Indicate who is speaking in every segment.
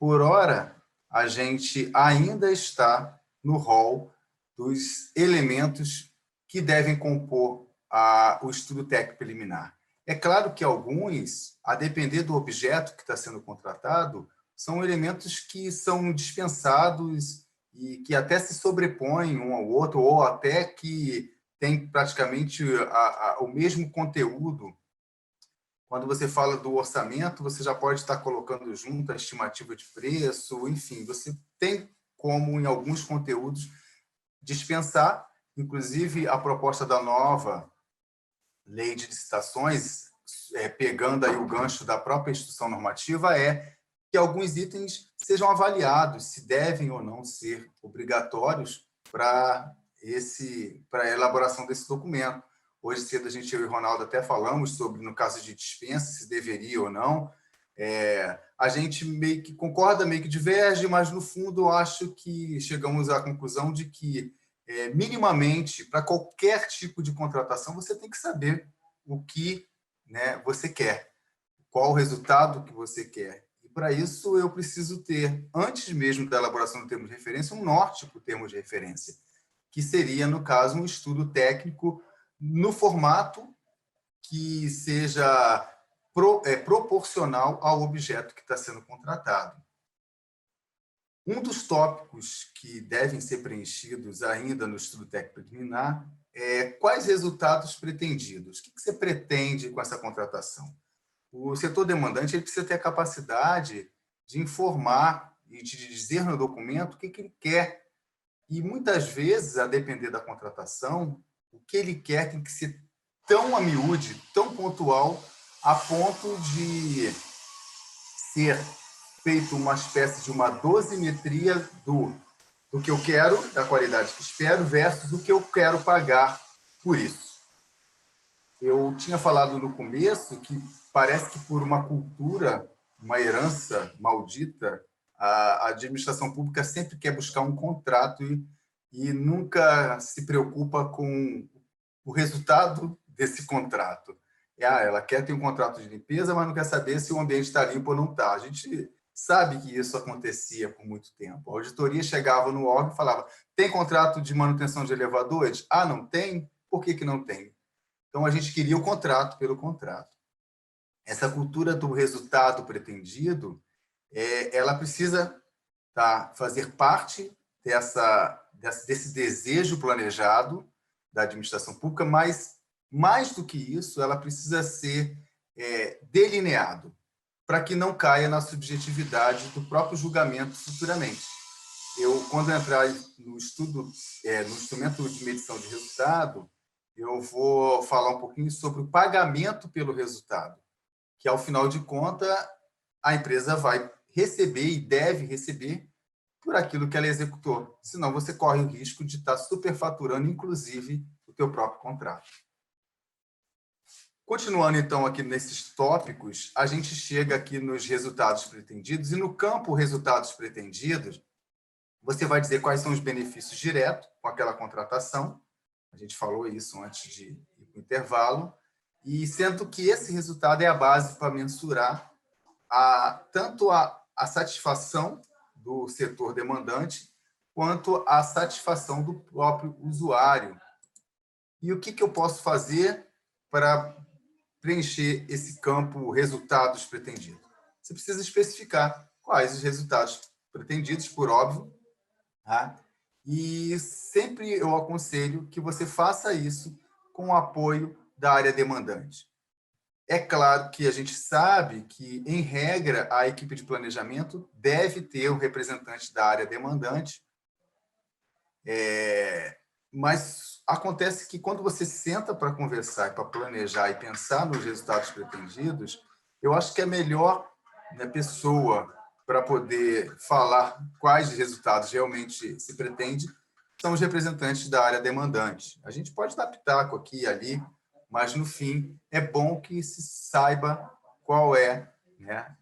Speaker 1: por hora, a gente ainda está no rol dos elementos que devem compor o estudo técnico preliminar. É claro que alguns, a depender do objeto que está sendo contratado, são elementos que são dispensados e que até se sobrepõem um ao outro, ou até que têm praticamente o mesmo conteúdo. Quando você fala do orçamento, você já pode estar colocando junto a estimativa de preço, enfim, você tem como, em alguns conteúdos, dispensar. Inclusive, a proposta da nova lei de licitações, pegando aí o gancho da própria instituição normativa, é que alguns itens sejam avaliados se devem ou não ser obrigatórios para a elaboração desse documento. Hoje cedo, eu e o Ronaldo até falamos sobre, no caso de dispensa, se deveria ou não. A gente meio que concorda, meio que diverge, mas, no fundo, acho que chegamos à conclusão de que, minimamente, para qualquer tipo de contratação, você tem que saber o que, né, você quer, qual o resultado que você quer. E, para isso, eu preciso ter, antes mesmo da elaboração do termo de referência, um norte para o termo de referência, que seria, no caso, um estudo técnico no formato que seja proporcional ao objeto que está sendo contratado. Um dos tópicos que devem ser preenchidos ainda no estudo técnico preliminar é quais resultados pretendidos. O que você pretende com essa contratação? O setor demandante ele precisa ter a capacidade de informar e de dizer no documento o que ele quer. E, muitas vezes, a depender da contratação, o que ele quer tem que ser tão a miúde, tão pontual, a ponto de ser feito uma espécie de uma dosimetria do que eu quero, da qualidade que espero, versus o que eu quero pagar por isso. Eu tinha falado no começo que parece que, por uma cultura, uma herança maldita, a administração pública sempre quer buscar um contrato e nunca se preocupa com o resultado desse contrato. Ela quer ter um contrato de limpeza, mas não quer saber se o ambiente está limpo ou não está. A gente sabe que isso acontecia por muito tempo. A auditoria chegava no órgão e falava: tem contrato de manutenção de elevadores? Ah, não tem? Por que não tem? Então, a gente queria o contrato pelo contrato. Essa cultura do resultado pretendido, ela precisa fazer parte desse desejo planejado da administração pública, mas, mais do que isso, ela precisa ser delineado para que não caia na subjetividade do próprio julgamento futuramente. Quando eu entrar no estudo, no instrumento de medição de resultado, eu vou falar um pouquinho sobre o pagamento pelo resultado, que, ao final de contas, a empresa vai receber e deve receber por aquilo que ela executou. Senão, você corre o risco de estar superfaturando, inclusive, o teu próprio contrato. Continuando, então, aqui nesses tópicos, a gente chega aqui nos resultados pretendidos, e no campo resultados pretendidos, você vai dizer quais são os benefícios diretos com aquela contratação. A gente falou isso antes de ir para o intervalo, e sendo que esse resultado é a base para mensurar tanto a satisfação do setor demandante, quanto a satisfação do próprio usuário. E o que eu posso fazer para preencher esse campo resultados pretendidos? Você precisa especificar quais os resultados pretendidos, por óbvio, tá? E sempre eu aconselho que você faça isso com o apoio da área demandante. É claro que a gente sabe que, em regra, a equipe de planejamento deve ter um representante da área demandante, mas acontece que, quando você senta para conversar, para planejar e pensar nos resultados pretendidos, eu acho que a melhor, né, pessoa para poder falar quais resultados realmente se pretende são os representantes da área demandante. A gente pode dar pitaco aqui e ali, mas, no fim, é bom que se saiba qual é, né,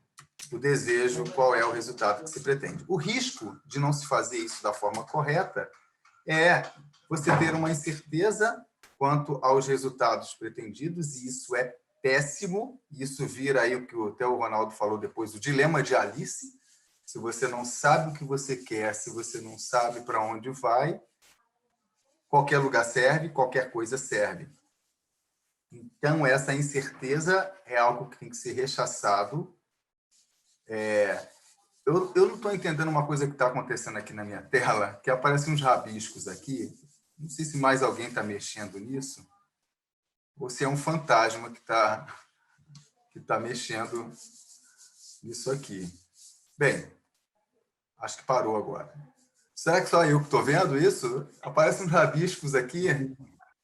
Speaker 1: o desejo, qual é o resultado que se pretende. O risco de não se fazer isso da forma correta é você ter uma incerteza quanto aos resultados pretendidos, e isso é péssimo. Isso vira aí o que até o Ronaldo falou depois, o dilema de Alice, Se você não sabe o que você quer, se você não sabe para onde vai, qualquer lugar serve, qualquer coisa serve. Então, essa incerteza é algo que tem que ser rechaçado. Eu não estou entendendo uma coisa que está acontecendo aqui na minha tela, que aparecem uns rabiscos aqui. Não sei se mais alguém está mexendo nisso, ou se é um fantasma que tá mexendo nisso aqui. Bem, acho que parou agora. Será que só eu que estou vendo isso? Aparecem uns rabiscos aqui.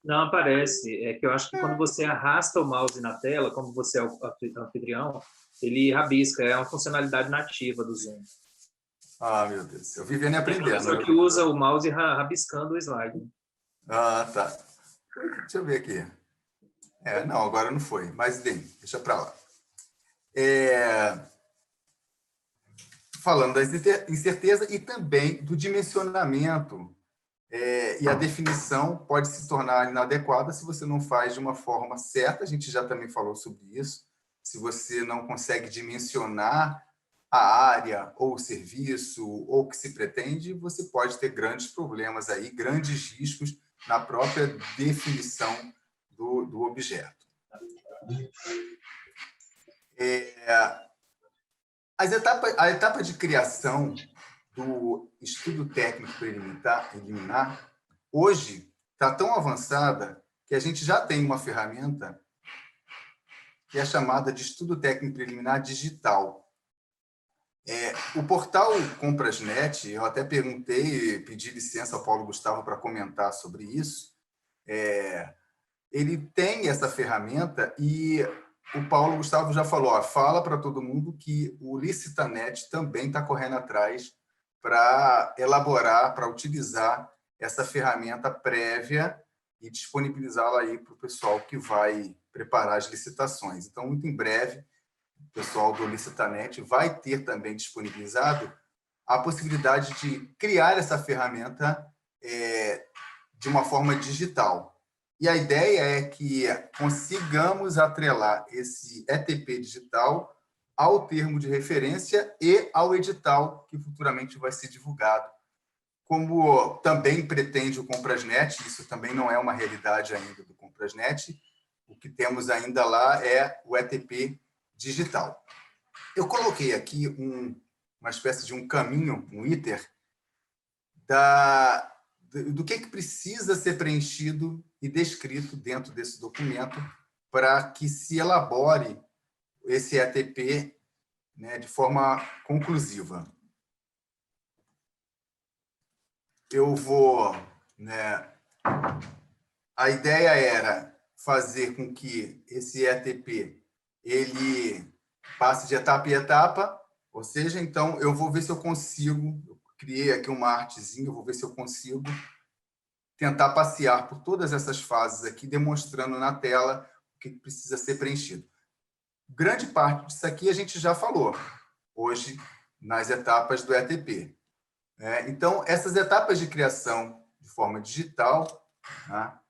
Speaker 2: Não aparece. É que eu acho que quando você arrasta o mouse na tela, como você é o anfitrião, ele rabisca. É uma funcionalidade nativa do Zoom.
Speaker 1: Ah, meu Deus. Eu vivendo e
Speaker 2: Tem
Speaker 1: aprendendo.
Speaker 2: professor que usa o mouse rabiscando o slide.
Speaker 1: Ah, tá. Deixa eu ver aqui. Não, agora não foi. Mas bem, deixa para lá. Falando da incerteza e também do dimensionamento. E a definição pode se tornar inadequada se você não faz de uma forma certa. A gente já também falou sobre isso. Se você não consegue dimensionar a área ou o serviço ou o que se pretende, você pode ter grandes problemas aí, grandes riscos na própria definição do objeto. A etapa de criação do estudo técnico preliminar, hoje, está tão avançada que a gente já tem uma ferramenta que é chamada de estudo técnico preliminar digital. O portal Comprasnet, eu até perguntei, pedi licença ao Paulo Gustavo para comentar sobre isso, ele tem essa ferramenta e o Paulo Gustavo já falou, fala para todo mundo que o Licitanet também está correndo atrás para elaborar, para utilizar essa ferramenta prévia e disponibilizá-la aí para o pessoal que vai preparar as licitações. Então, muito em breve, o pessoal do Licitanet vai ter também disponibilizado a possibilidade de criar essa ferramenta de uma forma digital. E a ideia é que consigamos atrelar esse ETP digital ao termo de referência e ao edital que futuramente vai ser divulgado. Como também pretende o Comprasnet, isso também não é uma realidade ainda do Comprasnet, o que temos ainda lá é o ETP digital. Eu coloquei aqui uma espécie de um caminho, um ITER, do que precisa ser preenchido e descrito dentro desse documento para que se elabore esse ETP, né, de forma conclusiva. Eu vou... Né, a ideia era fazer com que esse ETP ele passe de etapa em etapa, ou seja, então eu vou ver se eu consigo, eu criei aqui uma artezinha, eu vou ver se eu consigo tentar passear por todas essas fases aqui, demonstrando na tela o que precisa ser preenchido. Grande parte disso aqui a gente já falou hoje nas etapas do ETP. Então, essas etapas de criação de forma digital, tá?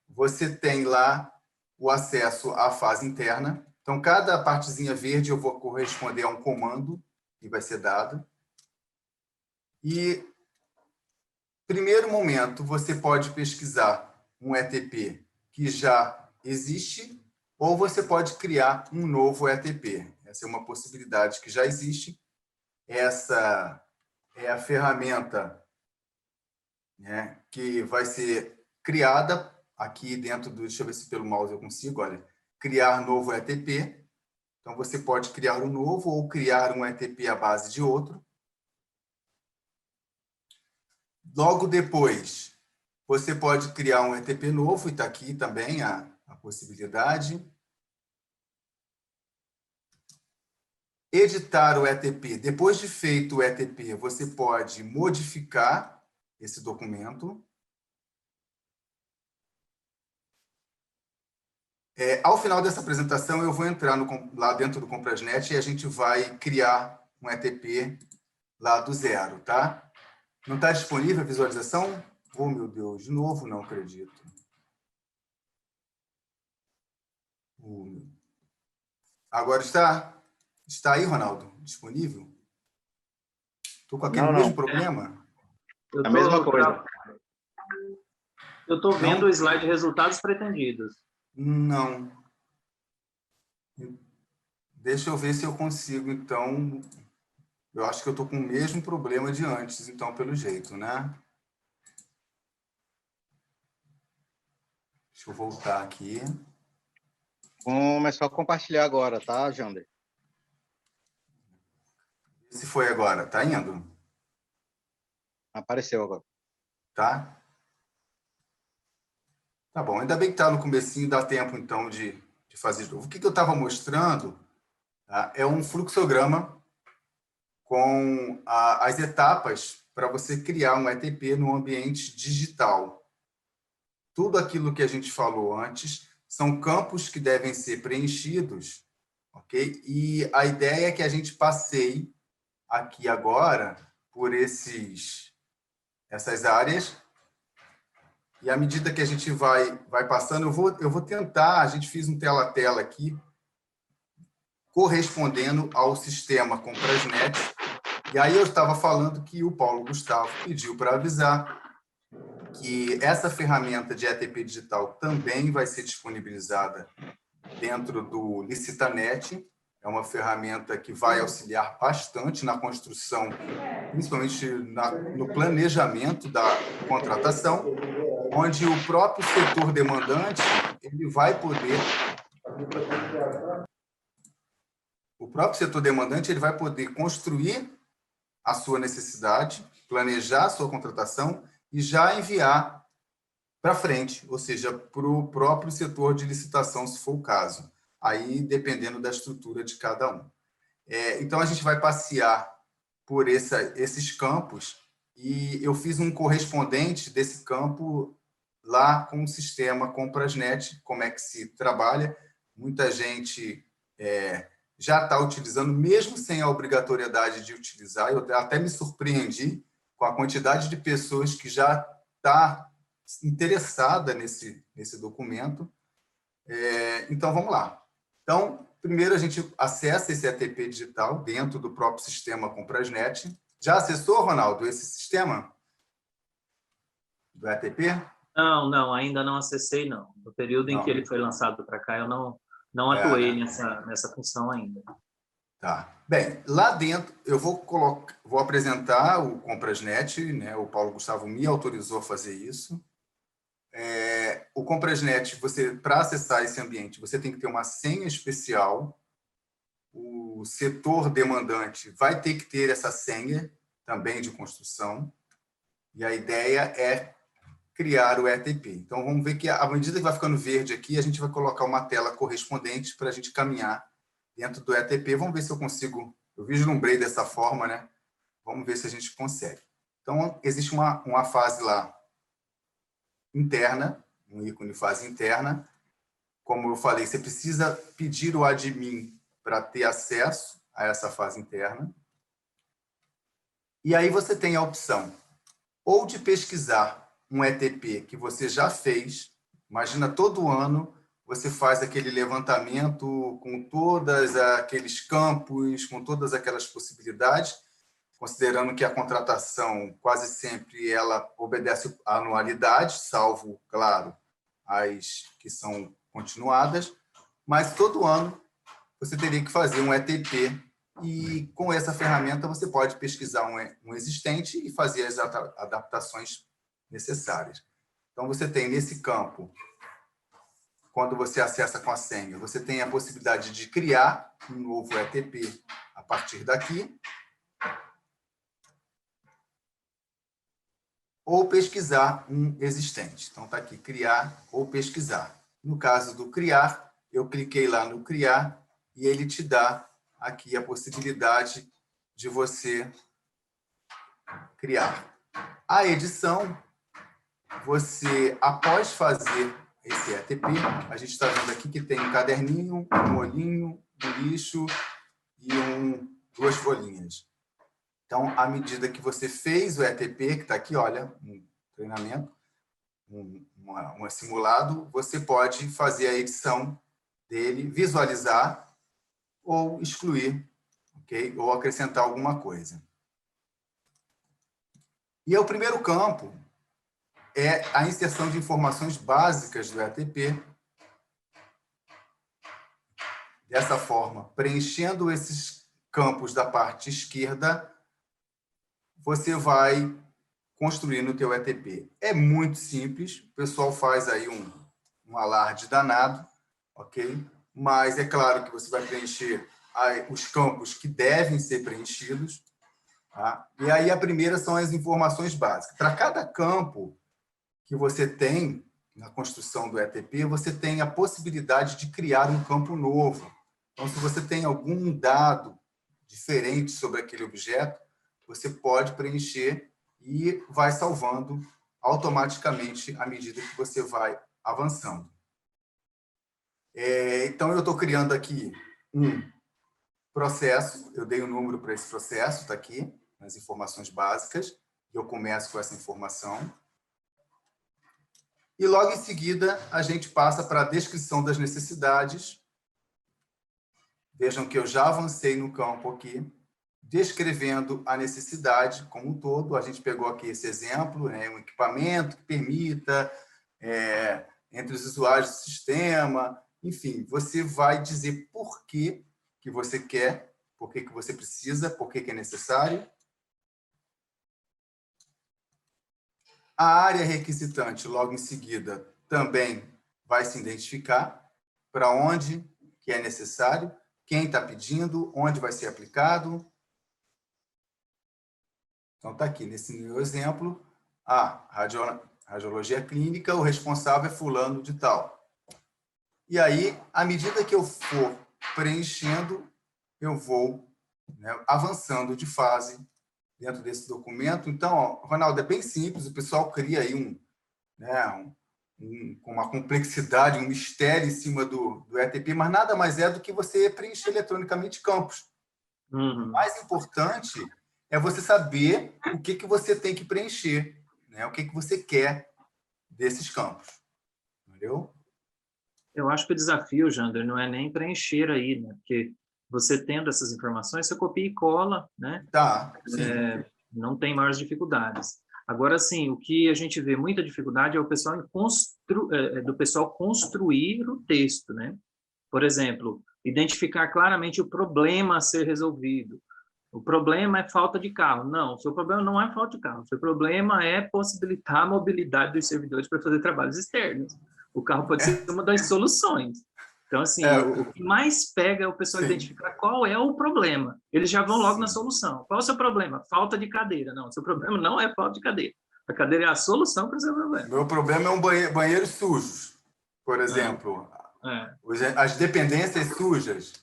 Speaker 1: Você tem lá o acesso à fase interna. Então, cada partezinha verde eu vou corresponder a um comando que vai ser dado. E, primeiro momento, você pode pesquisar um ETP que já existe ou você pode criar um novo ETP. Essa é uma possibilidade que já existe. Essa é a ferramenta, né, que vai ser criada aqui dentro do... Deixa eu ver se pelo mouse eu consigo, olha. Criar novo ETP. Então, você pode criar um novo ou criar um ETP à base de outro. Logo depois, você pode criar um ETP novo, e está aqui também a possibilidade. Editar o ETP. Depois de feito o ETP, você pode modificar esse documento. Ao final dessa apresentação, eu vou entrar lá dentro do Comprasnet e a gente vai criar um ETP lá do zero, tá? Não está disponível a visualização? Oh, meu Deus, de novo, não acredito. Agora está? Está aí, Ronaldo? Disponível? Estou com aquele mesmo problema?
Speaker 3: A mesma coisa.
Speaker 2: Eu estou vendo o slide resultados pretendidos.
Speaker 1: Não. Deixa eu ver se eu consigo, então. Eu acho que eu estou com o mesmo problema de antes, então, pelo jeito, né? Deixa eu voltar aqui.
Speaker 3: Vamos começar a compartilhar agora, tá, Jander?
Speaker 1: Se foi agora, tá indo?
Speaker 3: Apareceu agora.
Speaker 1: Tá? Tá bom, ainda bem que está no comecinho, dá tempo, então, de fazer de novo. O que eu estava mostrando, tá, é um fluxograma com as etapas para você criar um ETP no ambiente digital. Tudo aquilo que a gente falou antes são campos que devem ser preenchidos, ok? E a ideia é que a gente passeie aqui agora por essas áreas. E à medida que a gente vai passando, eu vou tentar, a gente fez um tela a tela aqui, correspondendo ao sistema Comprasnet. E aí eu estava falando que o Paulo Gustavo pediu para avisar que essa ferramenta de ETP digital também vai ser disponibilizada dentro do Licitanet. É uma ferramenta que vai auxiliar bastante na construção, principalmente no planejamento da contratação, onde o próprio setor demandante ele vai poder construir a sua necessidade, planejar a sua contratação e já enviar para frente, ou seja, para o próprio setor de licitação, se for o caso, aí dependendo da estrutura de cada um. Então, a gente vai passear por esses campos e eu fiz um correspondente desse campo lá com o sistema Comprasnet, como é que se trabalha. Muita gente já está utilizando, mesmo sem a obrigatoriedade de utilizar. Eu até me surpreendi com a quantidade de pessoas que já está interessada nesse documento. Então, vamos lá. Então, primeiro a gente acessa esse ETP digital dentro do próprio sistema Comprasnet. Já acessou, Ronaldo, esse sistema do ETP?
Speaker 2: Não, ainda não acessei, não. No período em que ele foi lançado para cá, eu não atuei nessa função ainda.
Speaker 1: Tá. Bem, lá dentro eu vou apresentar o Comprasnet, né? O Paulo Gustavo me autorizou a fazer isso. O Comprasnet, para acessar esse ambiente, você tem que ter uma senha especial. O setor demandante vai ter que ter essa senha também de construção. E a ideia é criar o ETP. Então, vamos ver que, à medida que vai ficando verde aqui, a gente vai colocar uma tela correspondente para a gente caminhar dentro do ETP. Vamos ver se eu consigo... Eu vislumbrei dessa forma, né? Vamos ver se a gente consegue. Então, existe uma fase lá interna, um ícone fase interna. Como eu falei, você precisa pedir o admin para ter acesso a essa fase interna. E aí você tem a opção ou de pesquisar um ETP que você já fez. Imagina, todo ano você faz aquele levantamento com todos aqueles campos, com todas aquelas possibilidades, considerando que a contratação quase sempre ela obedece à anualidade, salvo, claro, as que são continuadas, mas todo ano você teria que fazer um ETP e com essa ferramenta você pode pesquisar um existente e fazer as adaptações necessárias. Então, você tem nesse campo, quando você acessa com a senha, você tem a possibilidade de criar um novo ETP a partir daqui, ou pesquisar um existente. Então, está aqui, criar ou pesquisar. No caso do criar, eu cliquei lá no criar e ele te dá aqui a possibilidade de você criar. A edição, você, após fazer esse ETP, a gente está vendo aqui que tem um caderninho, um olhinho, um lixo e duas folhinhas. Então, à medida que você fez o ETP, que está aqui, olha, um treinamento, um simulado, você pode fazer a edição dele, visualizar ou excluir, ok? Ou acrescentar alguma coisa. E o primeiro campo é a inserção de informações básicas do EATP. Dessa forma, preenchendo esses campos da parte esquerda, você vai construir no teu ETP. É muito simples, o pessoal faz aí um alarde danado, ok? Mas é claro que você vai preencher os campos que devem ser preenchidos, tá? E aí a primeira são as informações básicas. Para cada campo que você tem na construção do ETP, você tem a possibilidade de criar um campo novo. Então, se você tem algum dado diferente sobre aquele objeto, você pode preencher e vai salvando automaticamente à medida que você vai avançando. Então, eu estou criando aqui um processo, eu dei um número para esse processo, está aqui, nas informações básicas, eu começo com essa informação. E logo em seguida, a gente passa para a descrição das necessidades. Vejam que eu já avancei no campo aqui, descrevendo a necessidade como um todo. A gente pegou aqui esse exemplo, né, um equipamento que permita, entre os usuários do sistema, enfim, você vai dizer por que você quer, por que você precisa, por que é necessário. A área requisitante, logo em seguida, também vai se identificar para onde que é necessário, quem está pedindo, onde vai ser aplicado. Então, está aqui, nesse meu exemplo, a radiologia clínica, o responsável é fulano de tal. E aí, à medida que eu for preenchendo, eu vou, né, avançando de fase dentro desse documento. Então, ó, Ronaldo, é bem simples, o pessoal cria aí com uma complexidade, um mistério em cima do ETP, mas nada mais é do que você preencher eletronicamente campos. O mais importante é você saber o que você tem que preencher, né? O que você quer desses campos. Entendeu?
Speaker 2: Eu acho que o desafio, Jander, não é nem preencher aí, né? Porque você tendo essas informações, você copia e cola, né?
Speaker 1: Tá, sim.
Speaker 2: Não tem maiores dificuldades. Agora, sim, o que a gente vê muita dificuldade é o pessoal do pessoal construir o texto, né? Por exemplo, identificar claramente o problema a ser resolvido. O problema é falta de carro. Não, o seu problema não é falta de carro. O seu problema é possibilitar a mobilidade dos servidores para fazer trabalhos externos. O carro pode ser uma das soluções. Então, assim, o que mais pega é o pessoal identificar qual é o problema. Eles já vão logo na solução. Qual é o seu problema? Falta de cadeira. Não, o seu problema não é falta de cadeira. A cadeira é a solução para o seu problema.
Speaker 1: Meu problema é banheiros sujos, por exemplo. As dependências sujas,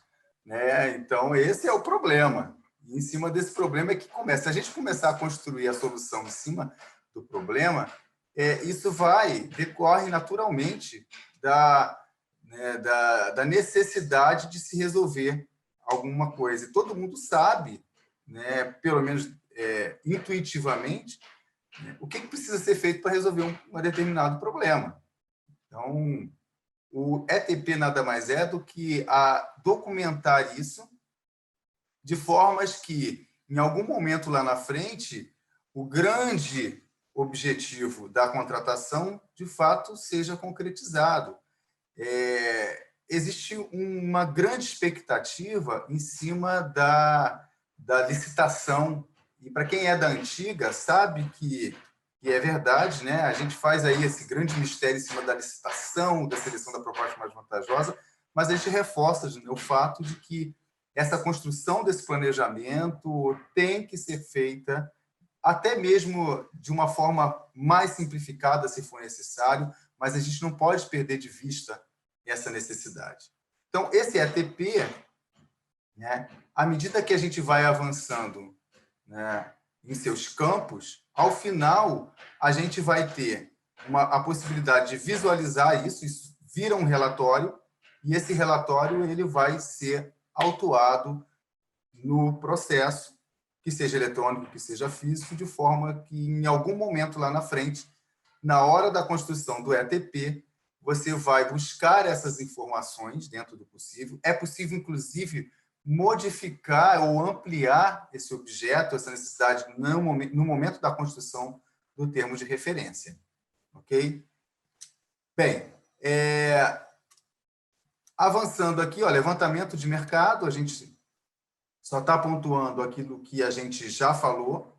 Speaker 1: né? Então, esse é o problema. E em cima desse problema é que começa. Se a gente começar a construir a solução em cima do problema, isso decorre naturalmente da necessidade de se resolver alguma coisa. E todo mundo sabe, né, pelo menos intuitivamente, né, o que precisa ser feito para resolver um determinado problema. Então, o ETP nada mais é do que documentar isso de formas que, em algum momento lá na frente, o grande objetivo da contratação, de fato, seja concretizado. Existe uma grande expectativa em cima da licitação. E, para quem é da antiga, sabe que é verdade, né? A gente faz aí esse grande mistério em cima da licitação, da seleção da proposta mais vantajosa, mas a gente reforça o fato de que essa construção desse planejamento tem que ser feita até mesmo de uma forma mais simplificada, se for necessário, mas a gente não pode perder de vista essa necessidade. Então, esse ETP, né, à medida que a gente vai avançando, né, em seus campos, ao final, a gente vai ter a possibilidade de visualizar isso vira um relatório, e esse relatório ele vai ser autuado no processo, que seja eletrônico, que seja físico, de forma que, em algum momento lá na frente, na hora da construção do ETP, você vai buscar essas informações dentro do possível. É possível, inclusive, modificar ou ampliar esse objeto, essa necessidade, no momento da construção do termo de referência. Ok? Bem, avançando aqui, ó, levantamento de mercado, a gente só está pontuando aquilo que a gente já falou.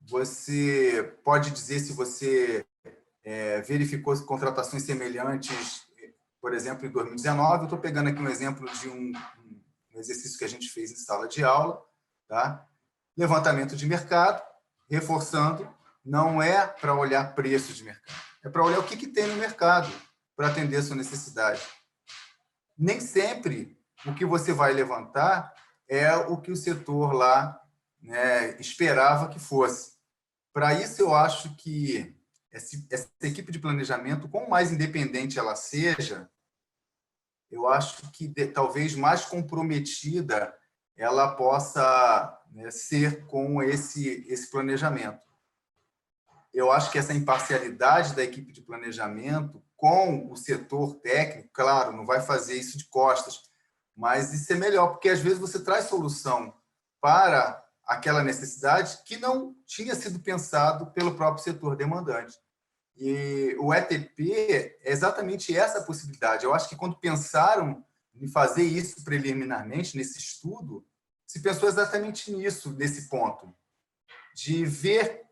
Speaker 1: Você pode dizer se você verificou contratações semelhantes, por exemplo, em 2019. Eu estou pegando aqui um exemplo de um exercício que a gente fez em sala de aula. Tá? Levantamento de mercado, reforçando, não é para olhar preço de mercado, é para olhar o que tem no mercado para atender a sua necessidade. Nem sempre o que você vai levantar é o que o setor lá, né, esperava que fosse. Para isso, eu acho que essa equipe de planejamento, quanto mais independente ela seja, eu acho que talvez mais comprometida ela possa, né, ser com esse planejamento. Eu acho que essa imparcialidade da equipe de planejamento com o setor técnico, claro, não vai fazer isso de costas, mas isso é melhor, porque às vezes você traz solução para aquela necessidade que não tinha sido pensado pelo próprio setor demandante. E o ETP é exatamente essa possibilidade. Eu acho que quando pensaram em fazer isso preliminarmente, nesse estudo, se pensou exatamente nisso, nesse ponto, de ver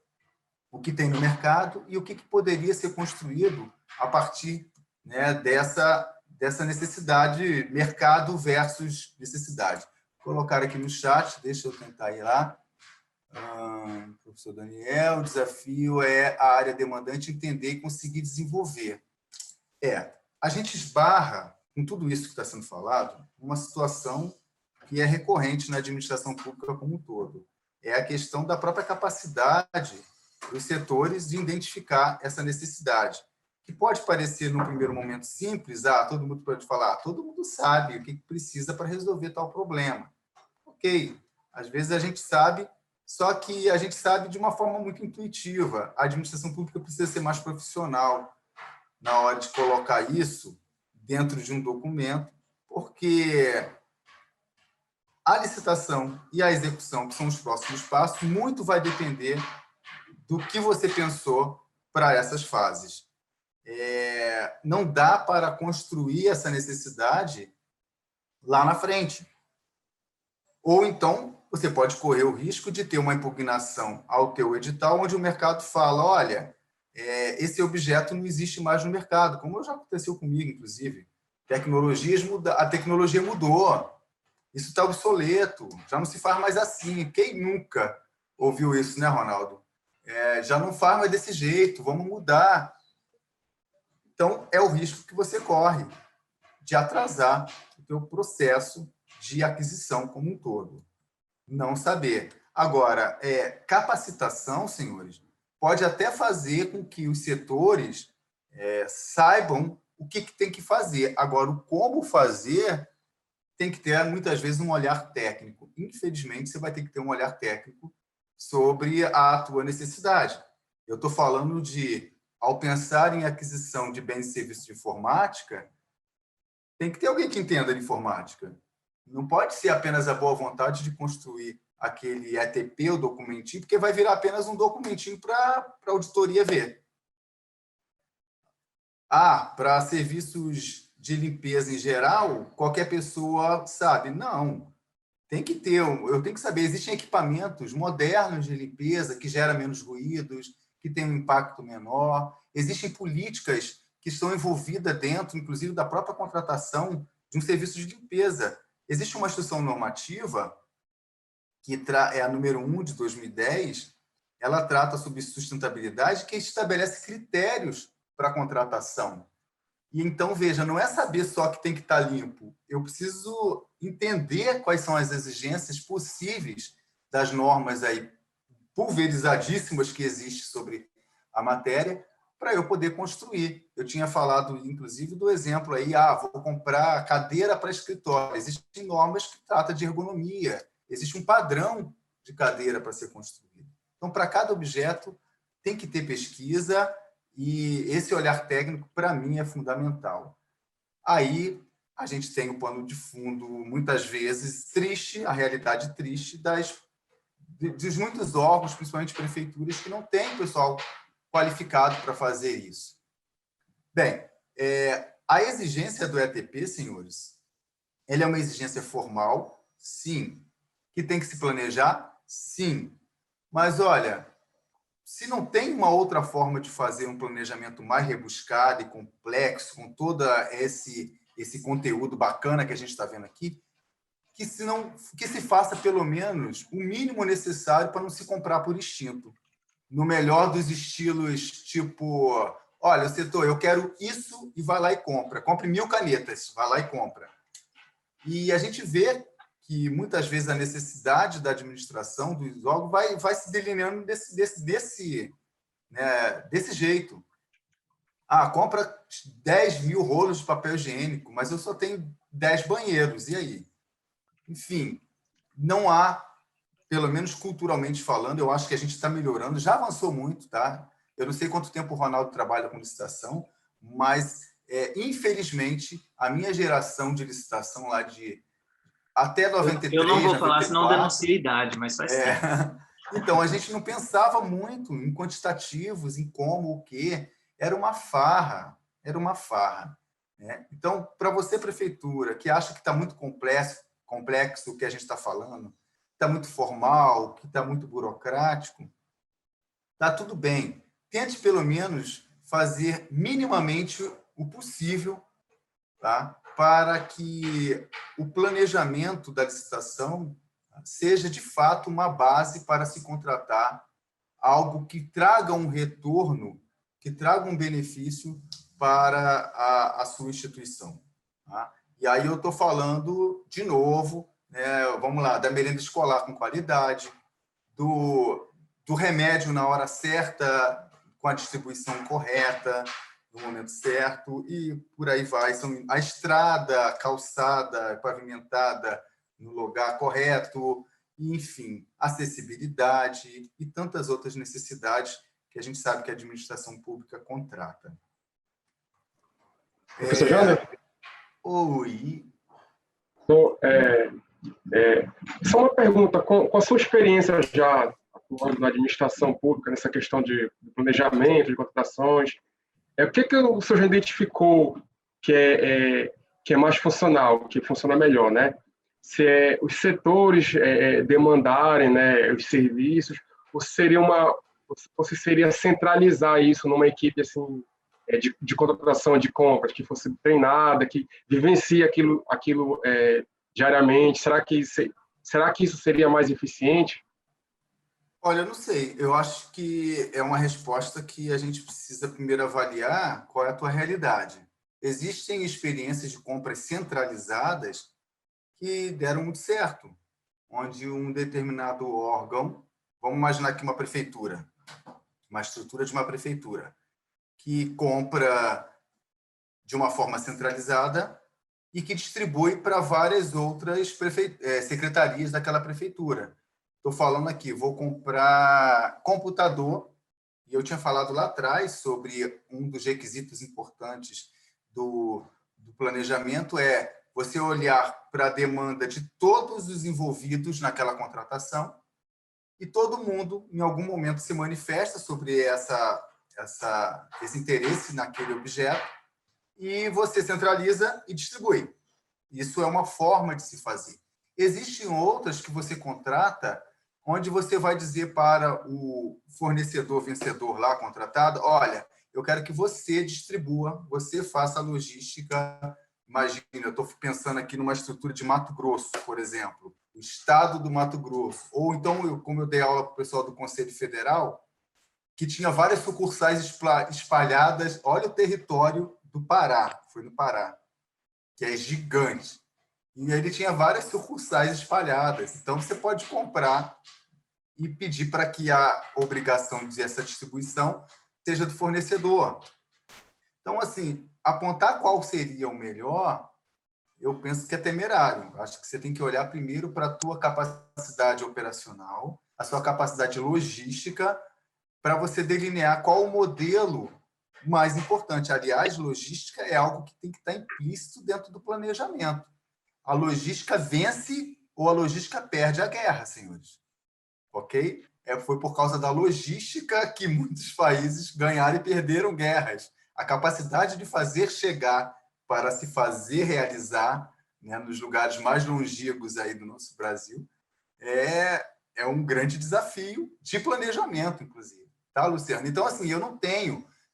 Speaker 1: o que tem no mercado e o que poderia ser construído a partir, né, dessa necessidade, mercado versus necessidade. Vou colocar aqui no chat, deixa eu tentar ir lá. Professor Daniel, o desafio é a área demandante entender e conseguir desenvolver. A gente esbarra, com tudo isso que está sendo falado, uma situação que é recorrente na administração pública como um todo. É a questão da própria capacidade dos setores de identificar essa necessidade, que pode parecer, no primeiro momento, simples. Todo mundo pode falar, todo mundo sabe o que precisa para resolver tal problema. Ok, às vezes a gente sabe, só que a gente sabe de uma forma muito intuitiva. A administração pública precisa ser mais profissional na hora de colocar isso dentro de um documento, porque a licitação e a execução, que são os próximos passos, muito vai depender do que você pensou para essas fases. Não dá para construir essa necessidade lá na frente. Ou então, você pode correr o risco de ter uma impugnação ao teu edital, onde o mercado fala, olha, esse objeto não existe mais no mercado, como já aconteceu comigo, inclusive. A tecnologia mudou, isso está obsoleto, já não se faz mais assim. Quem nunca ouviu isso, né, Ronaldo? Já não faz mais desse jeito, vamos mudar. Então, é o risco que você corre de atrasar o teu processo de aquisição como um todo. Não saber. Agora, capacitação, senhores, pode até fazer com que os setores saibam o que tem que fazer. Agora, o como fazer tem que ter, muitas vezes, um olhar técnico. Infelizmente, você vai ter que ter um olhar técnico sobre a tua necessidade. Eu estou falando de, ao pensar em aquisição de bens e serviços de informática, tem que ter alguém que entenda de informática. Não pode ser apenas a boa vontade de construir aquele ETP, o documentinho, porque vai virar apenas um documentinho para a auditoria ver. Para serviços de limpeza em geral, qualquer pessoa sabe. Não. Tem que ter, eu tenho que saber, existem equipamentos modernos de limpeza que geram menos ruídos, que têm um impacto menor, existem políticas que estão envolvidas dentro, inclusive, da própria contratação de um serviço de limpeza. Existe uma instrução normativa, que é a número 1 de 2010, ela trata sobre sustentabilidade, que estabelece critérios para a contratação. E então, veja, não é saber só que tem que estar limpo. Eu preciso entender quais são as exigências possíveis das normas aí pulverizadíssimas que existem sobre a matéria, para eu poder construir. Eu tinha falado, inclusive, do exemplo aí, vou comprar cadeira para escritório. Existem normas que tratam de ergonomia, existe um padrão de cadeira para ser construído. Então, para cada objeto, tem que ter pesquisa, e esse olhar técnico, para mim, é fundamental. Aí, a gente tem o pano de fundo, muitas vezes, triste, a realidade triste dos muitos órgãos, principalmente prefeituras, que não têm pessoal qualificado para fazer isso. Bem, a exigência do ETP, senhores, ele é uma exigência formal, sim. Que tem que se planejar, sim. Mas, olha, se não tem uma outra forma de fazer um planejamento mais rebuscado e complexo, com todo esse conteúdo bacana que a gente está vendo aqui, que se faça pelo menos o mínimo necessário para não se comprar por instinto. No melhor dos estilos, tipo, olha, setor, eu quero isso e vai lá e compra. Compre 1000 canetas, vai lá e compra. E a gente vê que muitas vezes a necessidade da administração dos órgãos vai se delineando desse jeito. Compra 10.000 rolos de papel higiênico, mas eu só tenho 10 banheiros, e aí? Enfim, não há, pelo menos culturalmente falando, eu acho que a gente está melhorando, já avançou muito, tá? Eu não sei quanto tempo o Ronaldo trabalha com licitação, mas, infelizmente, a minha geração de licitação lá de até 93,
Speaker 2: eu não vou falar, senão
Speaker 1: 94,
Speaker 2: denuncia a idade, mas faz tempo.
Speaker 1: Então, a gente não pensava muito em quantitativos, em como, o quê. Era uma farra, né? Então, para você, prefeitura, que acha que está muito complexo o que a gente está falando, está muito formal, que está muito burocrático, está tudo bem. Tente, pelo menos, fazer minimamente o possível, tá? Para que o planejamento da licitação seja, de fato, uma base para se contratar algo que traga um retorno, que traga um benefício para a sua instituição. Tá? E aí eu estou falando, de novo, vamos lá, da merenda escolar com qualidade, do remédio na hora certa, com a distribuição correta, no momento certo, e por aí vai. A estrada, a calçada, pavimentada no lugar correto, enfim, acessibilidade e tantas outras necessidades que a gente sabe que a administração pública contrata.
Speaker 4: Professor Jander?
Speaker 1: Oi.
Speaker 4: Só uma pergunta, com a sua experiência já atuando na administração pública, nessa questão de planejamento, de contratações, o que o senhor já identificou que é mais funcional, que funciona melhor, né? Se é os setores demandarem, né, os serviços, ou se seria centralizar isso numa equipe assim, de contratação, de compras, que fosse treinada, que vivencie aquilo diariamente? Será que isso seria mais eficiente?
Speaker 1: Olha, eu não sei. Eu acho que é uma resposta que a gente precisa primeiro avaliar qual é a tua realidade. Existem experiências de compras centralizadas que deram muito certo, onde um determinado órgão, vamos imaginar aqui uma prefeitura, uma estrutura de uma prefeitura, que compra de uma forma centralizada e que distribui para várias outras secretarias daquela prefeitura. Estou falando aqui, vou comprar computador, e eu tinha falado lá atrás sobre um dos requisitos importantes do planejamento você olhar para a demanda de todos os envolvidos naquela contratação e todo mundo, em algum momento, se manifesta sobre esse interesse naquele objeto e você centraliza e distribui. Isso é uma forma de se fazer. Existem outras que você contrata onde você vai dizer para o fornecedor vencedor lá contratado, olha, eu quero que você distribua, você faça a logística. Imagina, eu estou pensando aqui numa estrutura de Mato Grosso, por exemplo, o estado do Mato Grosso. Ou então, como eu dei aula para o pessoal do Conselho Federal, que tinha várias sucursais espalhadas. Olha o território do Pará, foi no Pará, que é gigante. E ele tinha várias sucursais espalhadas. Então, você pode comprar e pedir para que a obrigação de essa distribuição seja do fornecedor. Então, assim, apontar qual seria o melhor, eu penso que é temerário. Acho que você tem que olhar primeiro para a tua capacidade operacional, a sua capacidade logística, para você delinear qual o modelo mais importante. Aliás, logística é algo que tem que estar implícito dentro do planejamento. A logística vence ou a logística perde a guerra, senhores. Ok? Foi por causa da logística que muitos países ganharam e perderam guerras. A capacidade de fazer chegar para se fazer realizar, né, nos lugares mais longínquos aí do nosso Brasil é um grande desafio de planejamento, inclusive. Tá, Luciano? Então, assim, eu não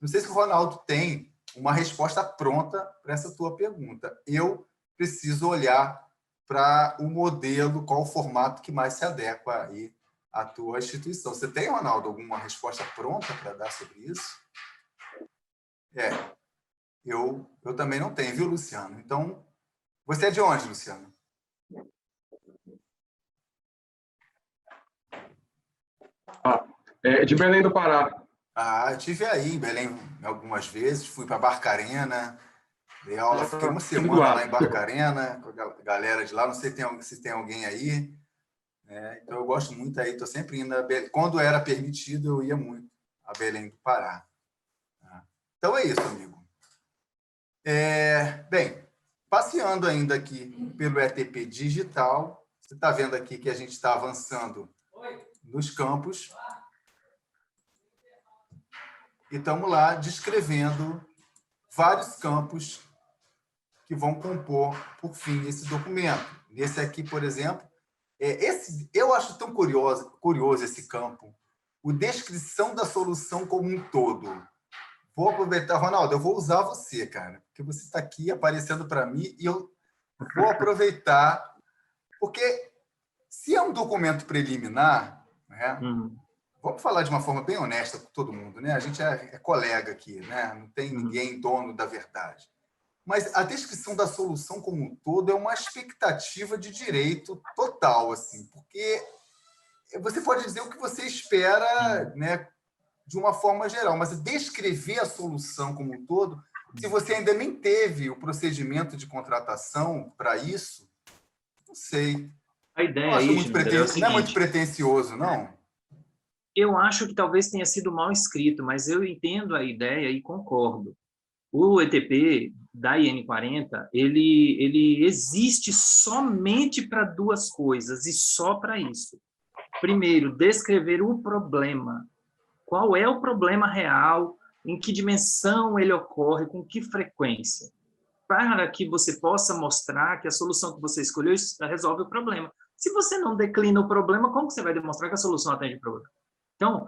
Speaker 1: sei se o Ronaldo tem uma resposta pronta para essa tua pergunta. Eu preciso olhar para o modelo, qual o formato que mais se adequa aí à tua instituição. Você tem, Ronaldo, alguma resposta pronta para dar sobre isso? Eu também não tenho, viu, Luciano? Então, você é de onde, Luciano?
Speaker 4: De Belém do Pará.
Speaker 1: Eu estive aí em Belém algumas vezes, fui para Barcarena, dei aula, fiquei uma semana lá em Barcarena, com a galera de lá, não sei se tem alguém aí, né? Então eu gosto muito aí, estou sempre indo a Belém. Quando era permitido, eu ia muito a Belém do Pará. Então é isso, amigo. Bem, passeando ainda aqui pelo ETP Digital, você está vendo aqui que a gente está avançando nos campos. E estamos lá descrevendo vários campos que vão compor, por fim, esse documento. Nesse aqui, por exemplo, eu acho tão curioso esse campo, o descrição da solução como um todo. Vou aproveitar, Ronaldo, eu vou usar você, cara, porque você está aqui aparecendo para mim e eu vou aproveitar, porque se é um documento preliminar, né, vamos falar de uma forma bem honesta com todo mundo, né? A gente é colega aqui, né? Não tem ninguém dono da verdade. Mas a descrição da solução como um todo é uma expectativa de direito total, assim, porque você pode dizer o que você espera, né, de uma forma geral, mas descrever a solução como um todo, se você ainda nem teve o procedimento de contratação para isso, não sei.
Speaker 2: A ideia aí,
Speaker 1: não é muito pretensioso, não?
Speaker 2: Eu acho que talvez tenha sido mal escrito, mas eu entendo a ideia e concordo. O ETP da IN40, ele existe somente para duas coisas, e só para isso. Primeiro, descrever o problema. Qual é o problema real, em que dimensão ele ocorre, com que frequência, para que você possa mostrar que a solução que você escolheu resolve o problema. Se você não declina o problema, como você vai demonstrar que a solução atende o problema? Então,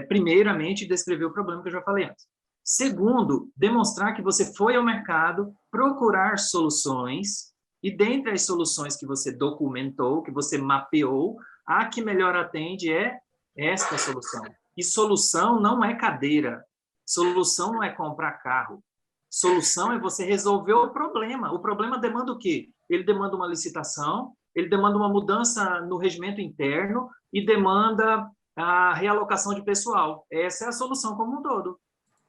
Speaker 2: primeiramente, descrever o problema que eu já falei antes. Segundo, demonstrar que você foi ao mercado procurar soluções e, dentre as soluções que você documentou, que você mapeou, a que melhor atende é esta solução. E solução não é cadeira, solução não é comprar carro, solução é você resolver o problema. O problema demanda o quê? Ele demanda uma licitação, ele demanda uma mudança no regimento interno e demanda a realocação de pessoal. Essa é a solução como um todo.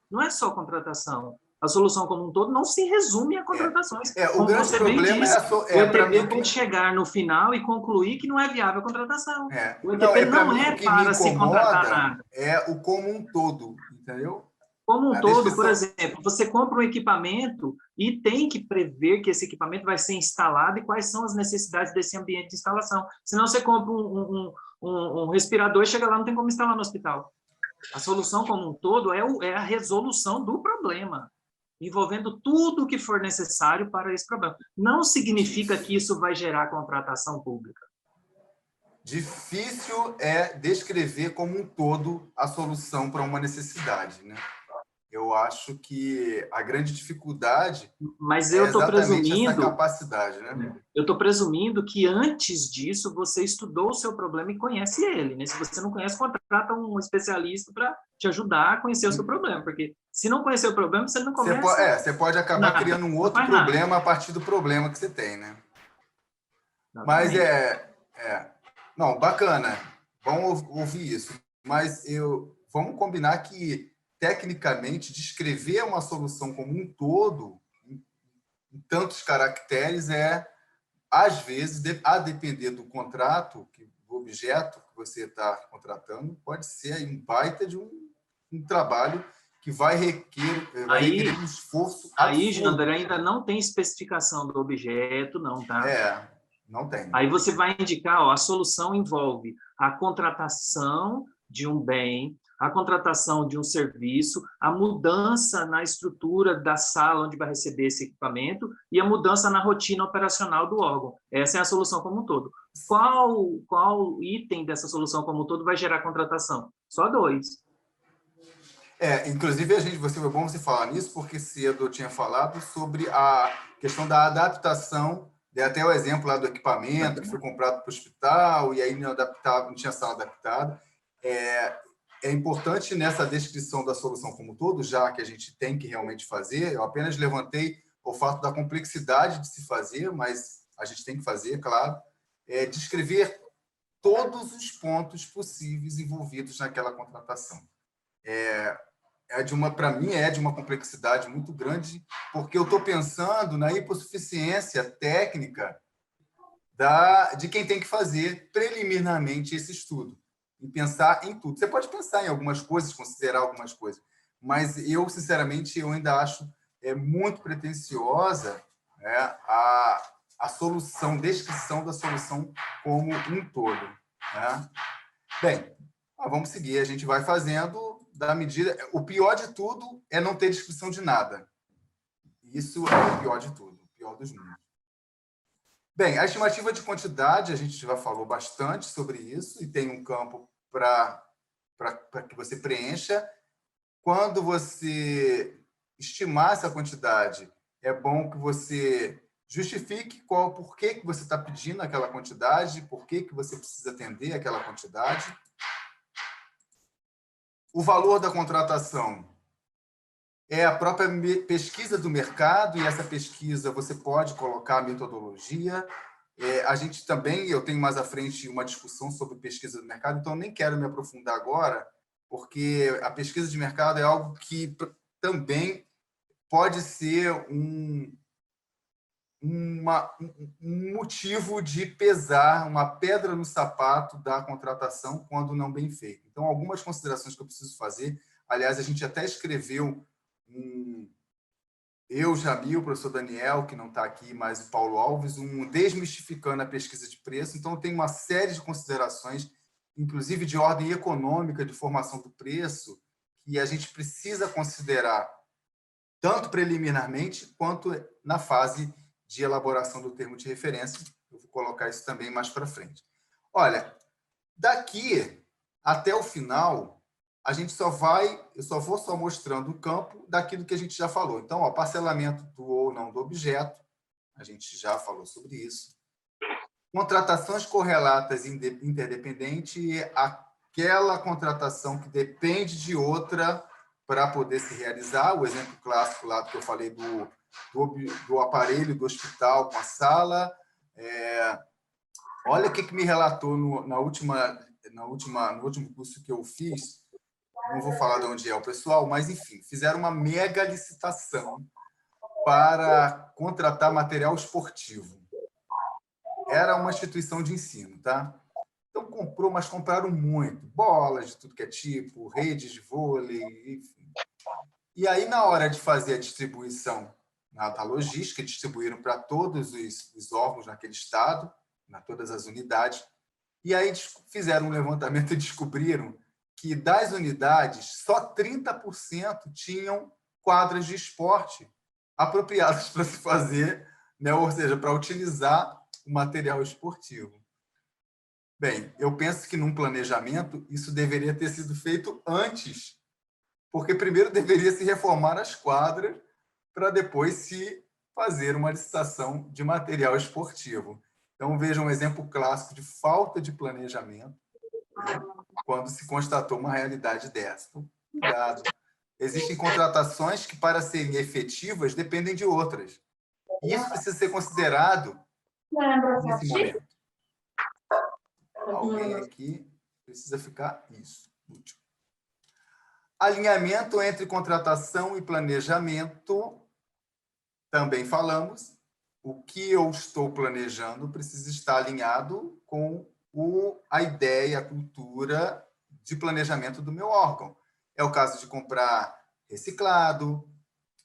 Speaker 2: Não é só contratação. A solução como um todo não se resume a contratações.
Speaker 1: O grande problema
Speaker 2: o ETP pode chegar no final e concluir que não é viável a contratação. O ETP não é para se contratar nada.
Speaker 1: É o como um todo, entendeu?
Speaker 2: Como um todo, por exemplo, você compra um equipamento e tem que prever que esse equipamento vai ser instalado e quais são as necessidades desse ambiente de instalação. Senão você compra um respirador e chega lá, não tem como instalar no hospital. A solução como um todo é a resolução do problema, envolvendo tudo o que for necessário para esse problema. Não significa que isso vai gerar contratação pública.
Speaker 1: Difícil é descrever como um todo a solução para uma necessidade, né? Eu acho que a grande dificuldade é exatamente essa capacidade, né?
Speaker 2: Eu estou presumindo que antes disso você estudou o seu problema e conhece ele, né? Se você não conhece, contrata um especialista para te ajudar a conhecer o seu problema, porque se não conhecer o problema, você não começa...
Speaker 1: Você pode acabar criando um outro problema a partir do problema que você tem, né? Mas não, bacana, vamos ouvir isso, mas vamos combinar que tecnicamente, descrever uma solução como um todo, em tantos caracteres, às vezes, a depender do contrato, do objeto que você está contratando, pode ser aí um baita de um trabalho que vai requerer um esforço
Speaker 2: Aí,
Speaker 1: absurdo.
Speaker 2: Jander, ainda não tem especificação do objeto, não, tá?
Speaker 1: Não tem.
Speaker 2: Aí você vai indicar, ó, a solução envolve a contratação de um bem, a contratação de um serviço, a mudança na estrutura da sala onde vai receber esse equipamento e a mudança na rotina operacional do órgão. Essa é a solução como um todo. Qual item dessa solução como um todo vai gerar contratação? Só 2.
Speaker 1: Inclusive, foi bom você falar nisso, porque cedo eu tinha falado sobre a questão da adaptação, dei até o exemplo lá do equipamento que foi comprado para o hospital e aí não tinha sala adaptada. É importante nessa descrição da solução como um todo, já que a gente tem que realmente fazer, eu apenas levantei o fato da complexidade de se fazer, mas a gente tem que fazer, claro, descrever todos os pontos possíveis envolvidos naquela contratação. Para mim, é de uma complexidade muito grande, porque eu estou pensando na hipossuficiência técnica de quem tem que fazer preliminarmente esse estudo, e pensar em tudo. Você pode pensar em algumas coisas, considerar algumas coisas, mas eu, sinceramente, eu ainda acho muito pretensiosa, né, a solução, descrição da solução como um todo, né? Bem, vamos seguir, a gente vai fazendo da medida. O pior de tudo é não ter descrição de nada. Isso é o pior de tudo, o pior dos mundos. Bem, a estimativa de quantidade, a gente já falou bastante sobre isso, e tem um campo para que você preencha. Quando você estimar essa quantidade, é bom que você justifique por que você está pedindo aquela quantidade, por que você precisa atender aquela quantidade. O valor da contratação é a própria pesquisa do mercado, e essa pesquisa você pode colocar a metodologia. A gente também, eu tenho mais à frente uma discussão sobre pesquisa do mercado, então nem quero me aprofundar agora, porque a pesquisa de mercado é algo que também pode ser um motivo de pesar, uma pedra no sapato da contratação quando não bem feita. Então, algumas considerações que eu preciso fazer. Aliás, a gente até escreveu, eu, Jamil, o professor Daniel, que não está aqui, mas o Paulo Alves, desmistificando a pesquisa de preço. Então, tem uma série de considerações, inclusive de ordem econômica, de formação do preço, que a gente precisa considerar tanto preliminarmente quanto na fase de elaboração do termo de referência. Eu vou colocar isso também mais para frente. Olha, daqui até o final, eu só vou mostrando o campo daquilo que a gente já falou. Então, parcelamento do ou não do objeto, a gente já falou sobre isso. Contratações correlatas interdependente, aquela contratação que depende de outra para poder se realizar. O exemplo clássico lá que eu falei do aparelho do hospital com a sala. Olha o que me relatou no último curso que eu fiz. Não vou falar de onde é o pessoal, mas, enfim, fizeram uma mega licitação para contratar material esportivo. Era uma instituição de ensino, tá? Então, mas compraram muito. Bolas de tudo que é tipo, redes de vôlei, enfim. E aí, na hora de fazer a distribuição da logística, distribuíram para todos os órgãos naquele estado, todas as unidades, e aí fizeram um levantamento e descobriram que das unidades, só 30% tinham quadras de esporte apropriadas para se fazer, né? Ou seja, para utilizar o material esportivo. Bem, eu penso que num planejamento isso deveria ter sido feito antes, porque primeiro deveria se reformar as quadras para depois se fazer uma licitação de material esportivo. Então, vejam um exemplo clássico de falta de planejamento, né, quando se constatou uma realidade dessa. Então, cuidado. Existem contratações que, para serem efetivas, dependem de outras. E isso precisa ser considerado nesse momento. Alguém aqui precisa ficar isso. Útil. Alinhamento entre contratação e planejamento. Também falamos. O que eu estou planejando precisa estar alinhado com a ideia, a cultura de planejamento do meu órgão. É o caso de comprar reciclado,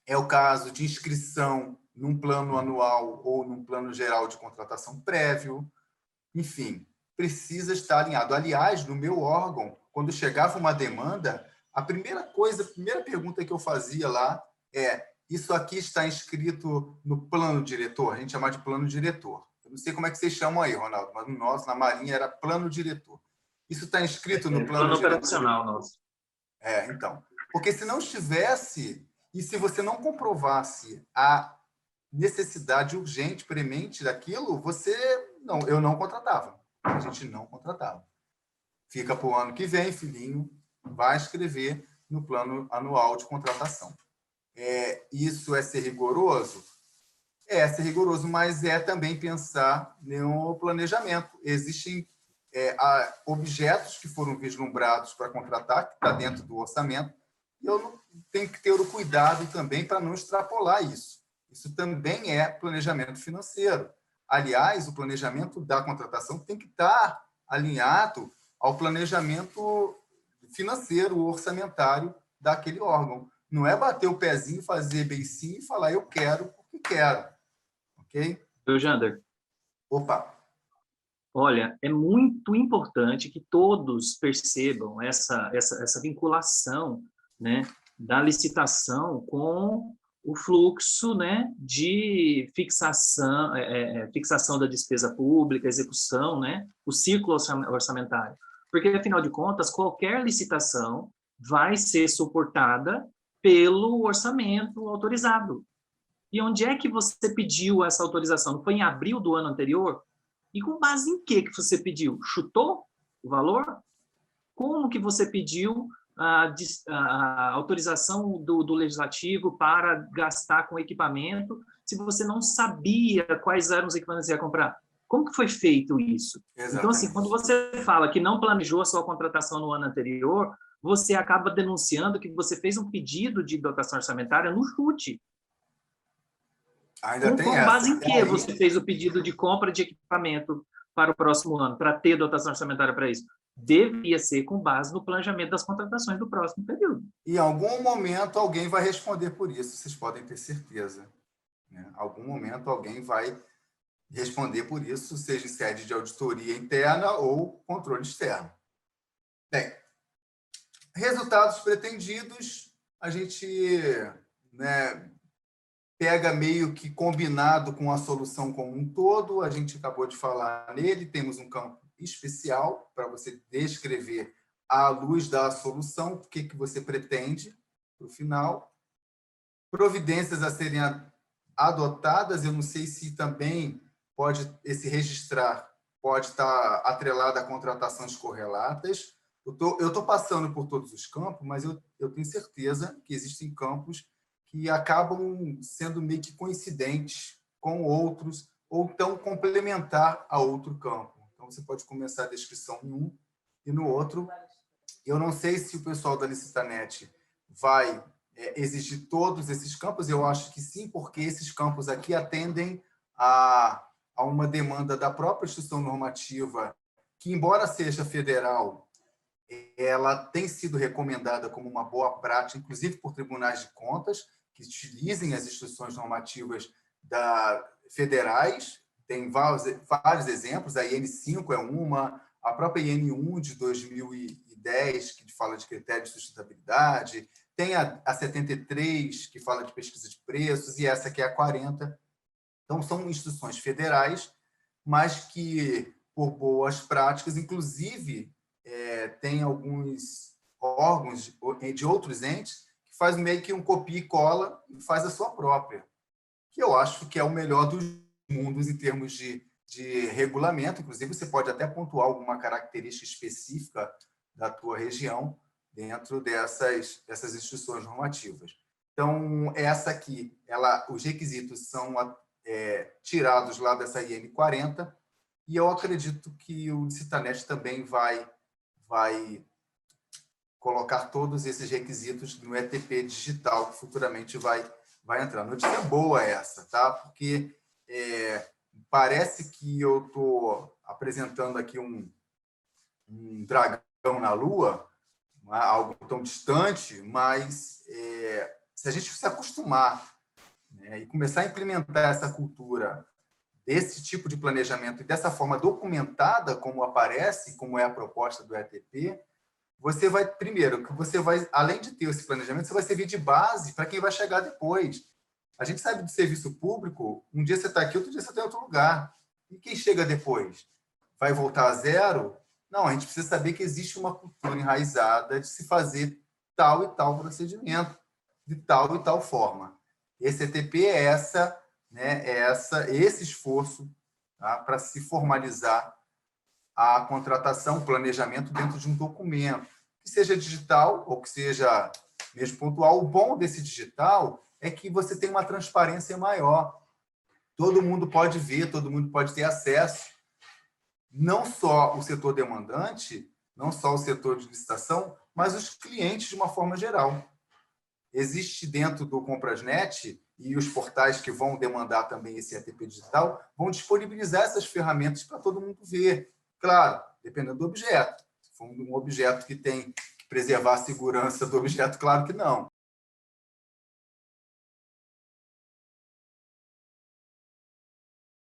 Speaker 1: é o caso de inscrição num plano anual ou num plano geral de contratação prévio. Enfim, precisa estar alinhado. Aliás, no meu órgão, quando chegava uma demanda, a primeira pergunta que eu fazia lá é: isso aqui está inscrito no plano diretor? A gente chama de plano diretor. Eu não sei como é que vocês chamam aí, Ronaldo, mas no nosso, na Marinha, era plano diretor. Isso está inscrito no plano diretor?
Speaker 2: Operacional nosso.
Speaker 1: Então. Porque se não estivesse, e se você não comprovasse a necessidade urgente, premente daquilo, eu não contratava. A gente não contratava. Fica para o ano que vem, filhinho, vai escrever no plano anual de contratação. Isso é ser rigoroso? É ser rigoroso, mas é também pensar no planejamento. Existem objetos que foram vislumbrados para contratar, que está dentro do orçamento, e eu não tenho que ter o cuidado também para não extrapolar isso. Isso também é planejamento financeiro. Aliás, o planejamento da contratação tem que estar alinhado ao planejamento financeiro, orçamentário daquele órgão. Não é bater o pezinho, fazer beicinho e falar eu quero porque quero. Ok?
Speaker 2: Jander.
Speaker 1: Opa!
Speaker 2: Olha, é muito importante que todos percebam essa vinculação, né, da licitação com o fluxo, né, de fixação da despesa pública, execução, né, o ciclo orçamentário. Porque, afinal de contas, qualquer licitação vai ser suportada pelo orçamento autorizado. E onde é que você pediu essa autorização? Não foi em abril do ano anterior? E com base em que você pediu? Chutou o valor? Como que você pediu a autorização do legislativo para gastar com equipamento se você não sabia quais eram os equipamentos que você ia comprar? Como que foi feito isso?
Speaker 1: Exatamente.
Speaker 2: Então, assim, quando você fala que não planejou a sua contratação no ano anterior, você acaba denunciando que você fez um pedido de dotação orçamentária no chute.
Speaker 1: Ainda tem
Speaker 2: com
Speaker 1: essa.
Speaker 2: base em que você fez o pedido de compra de equipamento para o próximo ano, para ter dotação orçamentária para isso? Deveria ser com base no planejamento das contratações do próximo período.
Speaker 1: E em algum momento alguém vai responder por isso, vocês podem ter certeza. Em algum momento alguém vai responder por isso, seja em sede de auditoria interna ou controle externo. Bem, resultados pretendidos, a gente, né, pega meio que combinado com a solução como um todo, a gente acabou de falar nele, temos um campo especial para você descrever à luz da solução, o que você pretende para o final. Providências a serem adotadas, eu não sei se também esse registrar pode estar atrelado a contratações correlatas. Eu estou passando por todos os campos, mas eu tenho certeza que existem campos que acabam sendo meio que coincidentes com outros, ou então complementar a outro campo. Então, você pode começar a descrição em um e no outro. Eu não sei se o pessoal da Licitanet vai exigir todos esses campos, eu acho que sim, porque esses campos aqui atendem a uma demanda da própria instituição normativa, que, embora seja federal, ela tem sido recomendada como uma boa prática, inclusive por tribunais de contas, que utilizem as instituições normativas federais. Tem vários exemplos, a IN5 é uma, a própria IN1 de 2010, que fala de critérios de sustentabilidade, tem a 73, que fala de pesquisa de preços, e essa que é a 40. Então, são instituições federais, mas que, por boas práticas, inclusive, tem alguns órgãos de outros entes que faz meio que um copia e cola e faz a sua própria, que eu acho que é o melhor dos mundos em termos de regulamento. Inclusive, você pode até pontuar alguma característica específica da tua região dentro dessas instituições normativas. Então, essa aqui, os requisitos são tirados lá dessa IN 40, e eu acredito que o Licitanet também vai colocar todos esses requisitos no ETP digital, que futuramente vai entrar. Notícia boa essa, tá? Porque parece que eu estou apresentando aqui um dragão na Lua, não é algo tão distante, mas se a gente se acostumar, né, e começar a implementar essa cultura desse tipo de planejamento e dessa forma documentada, como aparece, como é a proposta do ETP, você vai, primeiro, que você vai, além de ter esse planejamento, você vai servir de base para quem vai chegar depois. A gente sabe do serviço público, um dia você está aqui, outro dia você está em outro lugar. E quem chega depois? Vai voltar a zero? Não, a gente precisa saber que existe uma cultura enraizada de se fazer tal e tal procedimento, de tal e tal forma. Esse ETP é esse esforço, tá, para se formalizar a contratação, o planejamento dentro de um documento, que seja digital ou que seja mesmo pontual. O bom desse digital é que você tem uma transparência maior. Todo mundo pode ver, todo mundo pode ter acesso. Não só o setor demandante, não só o setor de licitação, mas os clientes de uma forma geral. Existe dentro do Comprasnet, e os portais que vão demandar também esse ETP digital, vão disponibilizar essas ferramentas para todo mundo ver. Claro, dependendo do objeto. Se for um objeto que tem que preservar a segurança do objeto, claro que não.